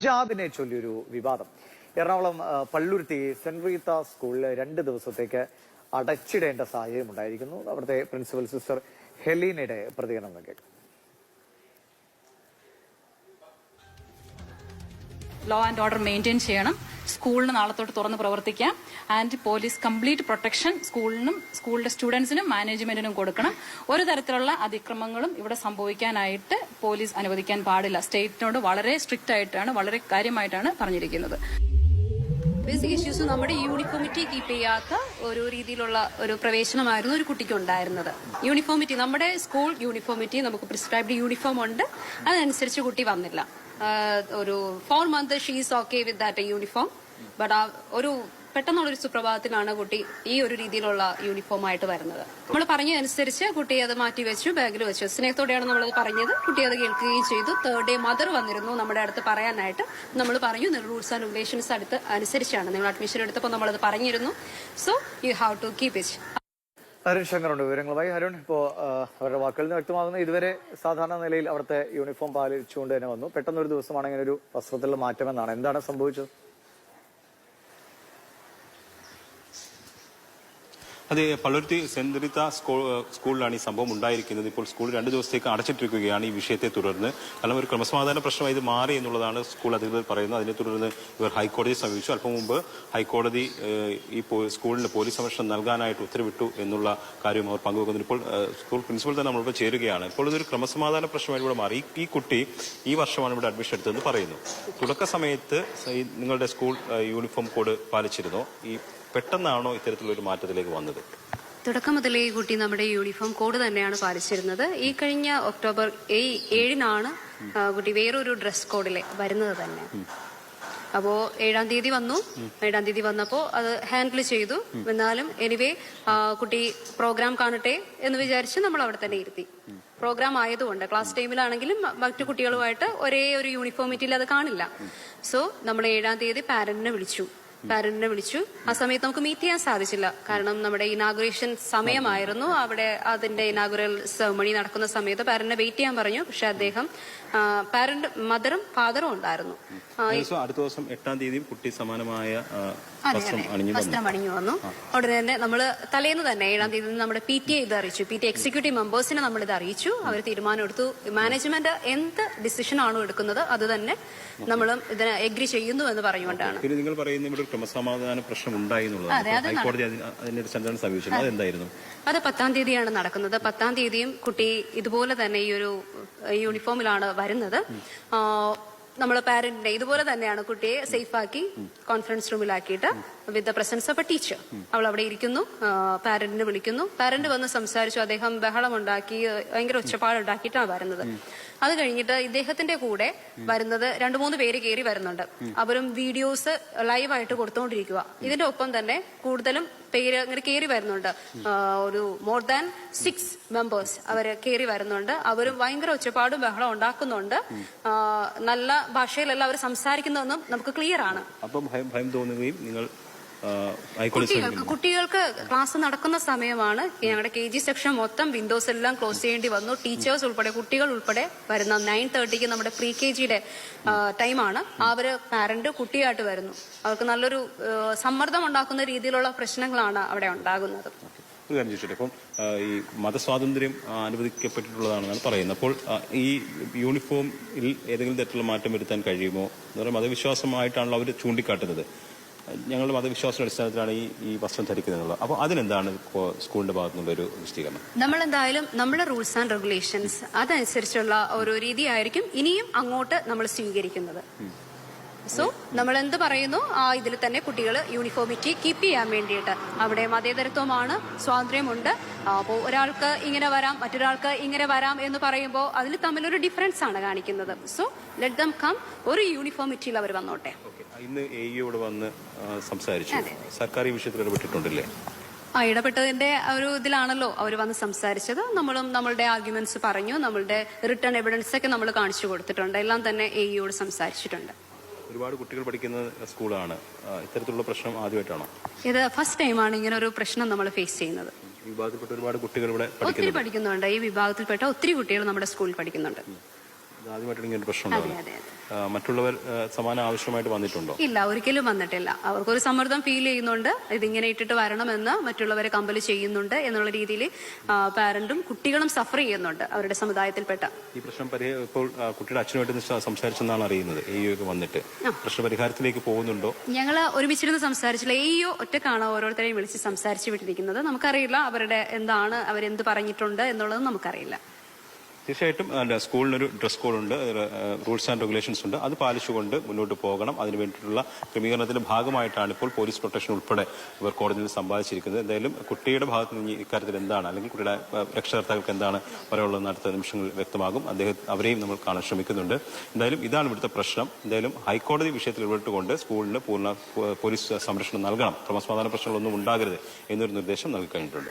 ഹിജാബിനെ ചൊല്ലിയൊരു വിവാദം. എറണാകുളം പള്ളുരുത്തി സെന്റ് റീത്ത സ്കൂളിൽ 2 ദിവസത്തേക്ക് അടച്ചിടേണ്ട സാഹചര്യം ഉണ്ടായിരിക്കുന്നു. അവിടുത്തെ പ്രിൻസിപ്പൽ സിസ്റ്റർ ഹെലീനയുടെ പ്രതികരണം കേൾക്കാം. ലോ ആൻഡ് ഓർഡർ മെയിൻറ്റെയിൻ ചെയ്യണം. സ്കൂളിന് നാളെ തൊട്ട് തുറന്ന് പ്രവർത്തിക്കാം. ആൻഡ് പോലീസ് കംപ്ലീറ്റ് പ്രൊട്ടക്ഷൻ സ്കൂളിനും സ്കൂളിലെ സ്റ്റുഡൻസിനും മാനേജ്മെന്റിനും കൊടുക്കണം. ഒരു തരത്തിലുള്ള അതിക്രമങ്ങളും ഇവിടെ സംഭവിക്കാനായിട്ട് പോലീസ് അനുവദിക്കാൻ പാടില്ല. സ്റ്റേറ്റിനോട് വളരെ സ്ട്രിക്റ്റ് ആയിട്ടാണ്, വളരെ കാര്യമായിട്ടാണ് പറഞ്ഞിരിക്കുന്നത്. ബേസിക് ഇഷ്യൂസ് നമ്മുടെ യൂണിഫോമിറ്റി കീപ്പ് ചെയ്യാത്ത ഒരു രീതിയിലുള്ള ഒരു പ്രവേശനമായിരുന്നു ഒരു കുട്ടിക്ക് ഉണ്ടായിരുന്നത്. യൂണിഫോമിറ്റി, നമ്മുടെ സ്കൂൾ യൂണിഫോമിറ്റി, നമുക്ക് പ്രിസ്ക്രൈബ്ഡ് യൂണിഫോം ഉണ്ട്, അതനുസരിച്ച് കുട്ടി വന്നില്ല. ഒരു 4 months she's okay with that uniform. But ഒരു പെട്ടെന്നുള്ളൊരു സുപ്രഭാതത്തിലാണ് കുട്ടി ഈ ഒരു രീതിയിലുള്ള യൂണിഫോം ആയിട്ട് വരുന്നത്. നമ്മൾ പറഞ്ഞതനുസരിച്ച് കുട്ടി അത് മാറ്റി വെച്ചു, ബാഗിൽ വെച്ചു. സ്നേഹത്തോടെയാണ് നമ്മളത് പറഞ്ഞത്. കുട്ടി അത് കേൾക്കുകയും ചെയ്തു. 3rd day മദർ വന്നിരുന്നു നമ്മുടെ അടുത്ത് പറയാനായിട്ട്. നമ്മൾ പറഞ്ഞു, റൂൾസ് ആൻഡ് റെഗുലേഷൻസ് അനുസരിച്ചാണ് നിങ്ങൾ അഡ്മിഷൻ എടുത്തപ്പോൾ നമ്മളത് പറഞ്ഞിരുന്നു. So you have to keep it. Arun ശങ്കറുണ്ട് വിവരങ്ങളുമായി. അരുൺ, ഇപ്പോൾ അവരുടെ വാക്കുകളിൽ നിന്ന് വ്യക്തമാകുന്നത് ഇതുവരെ സാധാരണ നിലയിൽ അവിടുത്തെ യൂണിഫോം പാലിച്ചുകൊണ്ട് തന്നെ വന്നു. പെട്ടെന്നൊരു ദിവസമാണ് ഇങ്ങനെ ഒരു വസ്ത്രത്തിലുള്ള മാറ്റമെന്നാണ്. എന്താണ് സംഭവിച്ചത്? അതെ, പള്ളുരുത്തി സെന്റ് റീത്ത സ്കൂളിലാണ് ഈ സംഭവം ഉണ്ടായിരിക്കുന്നത്. ഇപ്പോൾ സ്കൂൾ 2 ദിവസത്തേക്ക് അടച്ചിട്ടിരിക്കുകയാണ് ഈ വിഷയത്തെ തുടർന്ന്. കാരണം ഒരു ക്രമസമാധാന പ്രശ്നമായി ഇത് മാറി എന്നുള്ളതാണ് സ്കൂൾ അധികൃതർ പറയുന്നത്. അതിനെ തുടർന്ന് ഇവർ ഹൈക്കോടതിയെ സമീപിച്ചു. അല്പം മുമ്പ് ഹൈക്കോടതി ഈ സ്കൂളിന് പോലീസ് സംരക്ഷണം നൽകാനായിട്ട് ഉത്തരവിട്ടു എന്നുള്ള കാര്യം അവർ പങ്കുവെക്കുന്നു. ഇപ്പോൾ സ്കൂൾ പ്രിൻസിപ്പൽ തന്നെ നമ്മളിപ്പോൾ ചേരുകയാണ്. ഇപ്പോൾ ഇതൊരു ക്രമസമാധാന പ്രശ്നമായി ഇവിടെ മാറി. ഈ കുട്ടി ഈ വർഷമാണ് ഇവിടെ അഡ്മിഷൻ എടുത്തതെന്ന് പറയുന്നു. തുടക്ക സമയത്ത് നിങ്ങളുടെ സ്കൂൾ യൂണിഫോം കോഡ് പാലിച്ചിരുന്നോ? ഈ പെട്ടെന്നാണോ ഇത്തരത്തിലൊരു മാറ്റത്തിലേക്ക് വന്നത്? തുടക്കം മുതലേ ഈ കുട്ടി നമ്മുടെ യൂണിഫോം കോഡ് തന്നെയാണ് പാലിച്ചിരുന്നത്. ഈ കഴിഞ്ഞ ഒക്ടോബർ 7 കുട്ടി വേറൊരു ഡ്രസ് കോഡിലെ വരുന്നത് തന്നെ. അപ്പോ 7-ാം തീയതി വന്നു. 7-ാം തീയതി വന്നപ്പോൾ അത് ഹാൻഡിൽ ചെയ്തു. എന്നാലും എനിവേ കുട്ടി പ്രോഗ്രാം കാണട്ടെ എന്ന് വിചാരിച്ച് നമ്മൾ അവിടെ തന്നെ ഇരുത്തി. പ്രോഗ്രാം ആയതുകൊണ്ട് ക്ലാസ് ടൈമിലാണെങ്കിലും മറ്റു കുട്ടികളുമായിട്ട് ഒരേ ഒരു യൂണിഫോമിറ്റിയിൽ അത് കാണില്ല. സോ നമ്മൾ 7-ാം തീയതി പാരന്റിനെ വിളിച്ചു. ആ സമയത്ത് നമുക്ക് മീറ്റ് ചെയ്യാൻ സാധിച്ചില്ല. കാരണം നമ്മുടെ ഇനാഗുറേഷൻ സമയമായിരുന്നു. അവിടെ അതിന്റെ ഇനാഗുറൽ സെറമണി നടക്കുന്ന സമയത്ത് പാരന്റിനെ വെയിറ്റ് ചെയ്യാൻ പറഞ്ഞു. പക്ഷെ അദ്ദേഹം മദറും ഫാദറും ഉണ്ടായിരുന്നു. അടുത്ത ദിവസം 8-ാം തീയതി കുട്ടി സമാനമായ വസ്ത്രം അണിഞ്ഞു വന്നു. ഉടനെ തന്നെ നമ്മൾ തലേന്ന് തന്നെ 7-ാം തീയതി നമ്മുടെ PTA ഇത് അറിയിച്ചു. PTA എക്സിക്യൂട്ടീവ് മെമ്പേഴ്സിനെ നമ്മൾ ഇത് അറിയിച്ചു. അവർ തീരുമാനം എടുത്തു. മാനേജ്മെന്റ് എന്ത് ഡിസിഷൻ ആണോ എടുക്കുന്നത് അത് തന്നെ നമ്മൾ ഇതിനെ എഗ്രി ചെയ്യുന്നു എന്ന് പറഞ്ഞുകൊണ്ടാണ്. നിങ്ങൾ പറയുന്ന ഇവിടെ ക്രമസമാധാന പ്രശ്നം ഉണ്ടായി എന്നുള്ളത് ഹൈക്കോടതി അതിനൊരു സെന്റൻസ് സമീപിച്ചു. അതെന്തായിരുന്നു? അത് 10-ാം തീയതിയാണ് നടക്കുന്നത്. 10-ാം തീയതിയും കുട്ടി ഇതുപോലെ തന്നെ ഈ ഒരു യൂണിഫോമിലാണ് വരുന്നത്. നമ്മൾ പാരന്റിനെ ഇതുപോലെ തന്നെയാണ് കുട്ടിയെ സേഫാക്കി കോൺഫറൻസ് റൂമിലാക്കിയിട്ട് with the presence of a teacher അവൾ അവിടെ ഇരിക്കുന്നു. പാരന്റിനെ വിളിക്കുന്നു. പാരന്റ് വന്ന് സംസാരിച്ചു. അദ്ദേഹം ബഹളം ഉണ്ടാക്കി, ഭയങ്കര ഒച്ചപ്പാടുണ്ടാക്കിയിട്ടാണ് വരുന്നത്. അത് കഴിഞ്ഞിട്ട് ഇദ്ദേഹത്തിന്റെ കൂടെ വരുന്നത് 2-3 പേര് കയറി വരുന്നുണ്ട്. അവരും വീഡിയോസ് ലൈവായിട്ട് കൊടുത്തുകൊണ്ടിരിക്കുക. ഇതിന്റെ ഒപ്പം തന്നെ കൂടുതലും പേര് അങ്ങനെ കയറി വരുന്നുണ്ട്. ഒരു മോർ ദാൻ 6 മെമ്പേഴ്സ് അവര് കയറി വരുന്നുണ്ട്. അവരും ഭയങ്കര ഒച്ചപ്പാടും ബഹളം ഉണ്ടാക്കുന്നുണ്ട്. നല്ല ഭാഷയിലല്ല അവർ സംസാരിക്കുന്നതെന്നും നമുക്ക് ക്ലിയർ ആണ്. അപ്പം ഭയം തോന്നുകയും നിങ്ങൾ കുട്ടികൾക്ക് ക്ലാസ് നടക്കുന്ന സമയമാണ്. ഞങ്ങളുടെ KG സെക്ഷൻ മൊത്തം വിൻഡോസ് എല്ലാം ക്ലോസ് ചെയ്യേണ്ടി വന്നു. ടീച്ചേഴ്സ് ഉൾപ്പെടെ കുട്ടികൾ ഉൾപ്പെടെ വരുന്ന 9:30 നമ്മുടെ പ്രീ KGയുടെ ടൈമാണ്. അവര് പാരന്റ് കുട്ടിയായിട്ട് വരുന്നു. അവർക്ക് നല്ലൊരു സമ്മർദ്ദം ഉണ്ടാക്കുന്ന രീതിയിലുള്ള പ്രശ്നങ്ങളാണ് അവിടെ ഉണ്ടാകുന്നത്. ഒരു കാര്യം ചോദിച്ചിട്ട്, ഇപ്പം ഈ മതസ്വാതന്ത്ര്യം അനുവദിക്കപ്പെട്ടിട്ടുള്ളതാണെന്നാണ് പറയുന്നത്. അപ്പോൾ ഈ യൂണിഫോമിൽ ഏതെങ്കിലും തരത്തിലുള്ള മാറ്റം വരുത്താൻ കഴിയുമോ എന്ന് പറയുമ്പോൾ മതവിശ്വാസമായിട്ടാണല്ലോ അവർ ചൂണ്ടിക്കാട്ടുന്നത്. ഞങ്ങളുടെ മതവിശ്വാസ അടിസ്ഥാനത്തിലാണ് ഈ വസ്ത്രം ധരിക്കുന്നത്. അപ്പോൾ അതിനെന്താണ് സ്കൂളിന്റെ ഭാഗത്തുനിന്നുള്ള ഒരു വിശദീകരണം? നമ്മൾ എന്തായാലും നമ്മുടെ റൂൾസ് ആൻഡ് റെഗുലേഷൻസ് അതനുസരിച്ചുള്ള ഒരു രീതിയായിരിക്കും ഇനിയും അങ്ങോട്ട് നമ്മൾ സ്വീകരിക്കുന്നത്. സോ നമ്മൾ എന്ത് പറയുന്നു ഇതിൽ തന്നെ കുട്ടികൾ യൂണിഫോമിറ്റി കീപ്പ് ചെയ്യാൻ വേണ്ടിയിട്ട് അവിടെ മതേതരത്വമാണ്, സ്വാതന്ത്ര്യമുണ്ട്. അപ്പോൾ ഒരാൾക്ക് ഇങ്ങനെ വരാം, മറ്റൊരാൾക്ക് ഇങ്ങനെ വരാം എന്ന് പറയുമ്പോൾ അതിൽ തമ്മിലൊരു ഡിഫറൻസ് ആണ് കാണിക്കുന്നത്. സോ ലെറ്റ് ദം കം, ഒരു യൂണിഫോമിറ്റിയിൽ അവർ വന്നോട്ടെ. ഇന്ന് AEയോട് വന്ന് സംസാരിച്ചു. സർക്കാർ ഈ വിഷയത്തിൽ ഇടപെട്ടിട്ടുണ്ടല്ലേ? ഇടപെട്ടതിന്റെ ഒരു ഇതിലാണല്ലോ അവർ വന്ന് സംസാരിച്ചത്. നമ്മളും നമ്മളുടെ ആർഗ്യുമെന്റ്സ് പറഞ്ഞു. നമ്മളുടെ റിട്ടേൺ എവിഡൻസ് ഒക്കെ നമ്മൾ കാണിച്ചു കൊടുത്തിട്ടുണ്ട്. എല്ലാം തന്നെ AEയോട് സംസാരിച്ചിട്ടുണ്ട്. ഒരുപാട് കുട്ടികൾ പഠിക്കുന്ന സ്കൂളാണ്. ഇത്തരത്തിലുള്ള പ്രശ്നം ആദ്യമായിട്ടാണോ? ഇത് ഫസ്റ്റ് ടൈമാണ് ഇങ്ങനെ ഒരു പ്രശ്നം നമ്മൾ ഫേസ് ചെയ്യുന്നത്. വിഭാഗത്തിൽപ്പെട്ട ഒരുപാട് കുട്ടികൾ ഇവിടെ ഒത്തിരി പഠിക്കുന്നുണ്ട്. ഈ വിഭാഗത്തിൽപ്പെട്ട ഒത്തിരി കുട്ടികൾ നമ്മുടെ സ്കൂളിൽ പഠിക്കുന്നുണ്ട്. ആദ്യമായിട്ടാണ് ഇങ്ങനെ ഒരു പ്രശ്നം അതെ ഉണ്ടാകുന്നത്. അതെ അതെ മറ്റുള്ളവർ സമാന ആവശ്യമായിട്ട് വന്നിട്ടുണ്ടോ? ഇല്ല, ഒരിക്കലും വന്നിട്ടില്ല. അവർക്കൊരു സമ്മർദ്ദം ഫീൽ ചെയ്യുന്നുണ്ട്, ഇതിങ്ങനെ ഇട്ടിട്ട് വരണമെന്ന് മറ്റുള്ളവരെ കമ്പൽ ചെയ്യുന്നുണ്ട് എന്നുള്ള രീതിയിൽ പാരന്റും കുട്ടികളും സഫർ ചെയ്യുന്നുണ്ട് അവരുടെ സമുദായത്തിൽപ്പെട്ട. ഈ പ്രശ്നം ഇപ്പോൾ കുട്ടിയുടെ അച്ഛനുമായിട്ട് സംസാരിച്ചെന്നാണ് അറിയുന്നത്. ഒക്കെ വന്നിട്ട് പ്രശ്ന പരിഹാരത്തിലേക്ക് പോകുന്നുണ്ടോ? ഞങ്ങൾ ഒരുമിച്ചിരുന്ന് സംസാരിച്ചില്ല. ഒറ്റക്കാണ് ഓരോരുത്തരെയും വിളിച്ച് സംസാരിച്ചു വിട്ടിരിക്കുന്നത്. നമുക്കറിയില്ല അവരുടെ എന്താണ്, അവരെന്ത് പറഞ്ഞിട്ടുണ്ട് എന്നുള്ളത് നമുക്കറിയില്ല. തീർച്ചയായിട്ടും സ്കൂളിനൊരു ഡ്രസ് കോഡുണ്ട്, റൂൾസ് ആൻഡ് റെഗുലേഷൻസ് ഉണ്ട്. അത് പാലിച്ചുകൊണ്ട് മുന്നോട്ട് പോകണം. അതിന് വേണ്ടിയിട്ടുള്ള ക്രമീകരണത്തിന്റെ ഭാഗമായിട്ടാണ് ഇപ്പോൾ പോലീസ് പ്രൊട്ടക്ഷൻ ഉൾപ്പെടെ ഇവർ കോടതിയിൽ സമ്പാദിച്ചിരിക്കുന്നത്. എന്തായാലും കുട്ടിയുടെ ഭാഗത്ത് നിന്ന് ഇക്കാര്യത്തിൽ എന്താണ്, അല്ലെങ്കിൽ കുട്ടിയുടെ രക്ഷകർത്താക്കൾക്ക് എന്താണ് പറയാനുള്ളതെന്ന് അടുത്ത നിമിഷങ്ങളിൽ വ്യക്തമാകും. അവരെയും നമ്മൾ കാണാൻ ശ്രമിക്കുന്നുണ്ട്. എന്തായാലും ഇതാണ് ഇവിടുത്തെ പ്രശ്നം. എന്തായാലും ഹൈക്കോടതി വിഷയത്തിൽ ഇടപെട്ടുകൊണ്ട് സ്കൂളിന് പൂർണ്ണ പോലീസ് സംരക്ഷണം നൽകണം, ക്രമസമാധാന പ്രശ്നങ്ങളൊന്നും ഉണ്ടാകരുത് എന്നൊരു നിർദ്ദേശം നൽകി കഴിഞ്ഞിട്ടുണ്ട്.